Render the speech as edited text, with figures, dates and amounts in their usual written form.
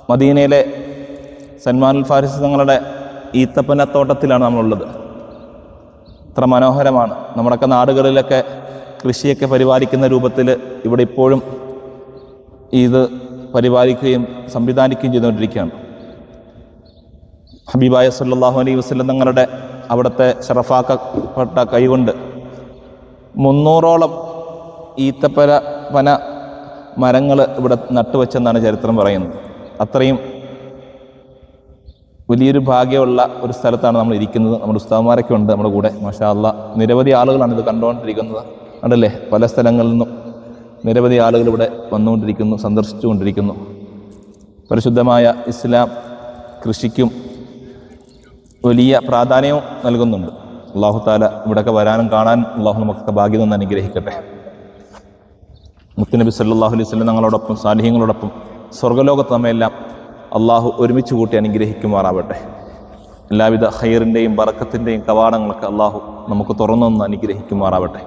മദീനയിലെ സൽമാനുൽ ഫാരിസി തങ്ങളുടെ ഈത്തപ്പനത്തോട്ടത്തിലാണ് നമ്മളുള്ളത്. അത്ര മനോഹരമാണ്. നമ്മുടെയൊക്കെ നാടുകളിലൊക്കെ കൃഷിയൊക്കെ പരിപാലിക്കുന്ന രൂപത്തിൽ ഇവിടെ ഇപ്പോഴും ഇത് പരിപാലിക്കുകയും സംവിധാനിക്കുകയും ചെയ്തുകൊണ്ടിരിക്കുകയാണ്. ഹബീബായ സല്ലല്ലാഹു അലൈഹി വസല്ലം തങ്ങളുടെ അവിടുത്തെ ഷറഫാക്കപ്പെട്ട കൈകൊണ്ട് 300ഓളം ഈത്തപ്പന മരങ്ങൾ ഇവിടെ നട്ടുവെച്ചെന്നാണ് ചരിത്രം പറയുന്നത്. അത്രയും വലിയൊരു ഭാഗ്യമുള്ള ഒരു സ്ഥലത്താണ് നമ്മൾ ഇരിക്കുന്നത്. നമ്മുടെ ഉസ്താദന്മാരൊക്കെ ഉണ്ട് നമ്മുടെ കൂടെ. മാഷാ അല്ലാഹ്, നിരവധി ആളുകളാണ് ഇത് കണ്ടുകൊണ്ടിരിക്കുന്നത്. കണ്ടല്ലേ, പല സ്ഥലങ്ങളിൽ നിന്നും നിരവധി ആളുകൾ ഇവിടെ വന്നുകൊണ്ടിരിക്കുന്നു, സന്ദർശിച്ചു കൊണ്ടിരിക്കുന്നു. പരിശുദ്ധമായ ഇസ്ലാം കൃഷിക്കും വലിയ പ്രാധാന്യവും നൽകുന്നുണ്ട്. അല്ലാഹു തആല ഇവിടെയൊക്കെ വരാനും കാണാനും അല്ലാഹു നമുക്കൊക്കെ ഭാഗ്യം തന്ന് അനുഗ്രഹിക്കട്ടെ. മുത്തുനബി സല്ലല്ലാഹു അലൈഹി വസല്ലം ഞങ്ങളോടൊപ്പം സാലിഹ്യങ്ങളോടൊപ്പം സ്വർഗ്ഗലോകത്ത് നമ്മയെല്ലാം അള്ളാഹു ഒരുമിച്ച് കൂട്ടി അനുഗ്രഹിക്കുമാറാവട്ടെ. എല്ലാവിധ ഖൈറിൻ്റെയും ബറക്കത്തിൻ്റെയും കവാടങ്ങളൊക്കെ അള്ളാഹു നമുക്ക് തുറന്നു അനുഗ്രഹിക്കുമാറാവട്ടെ.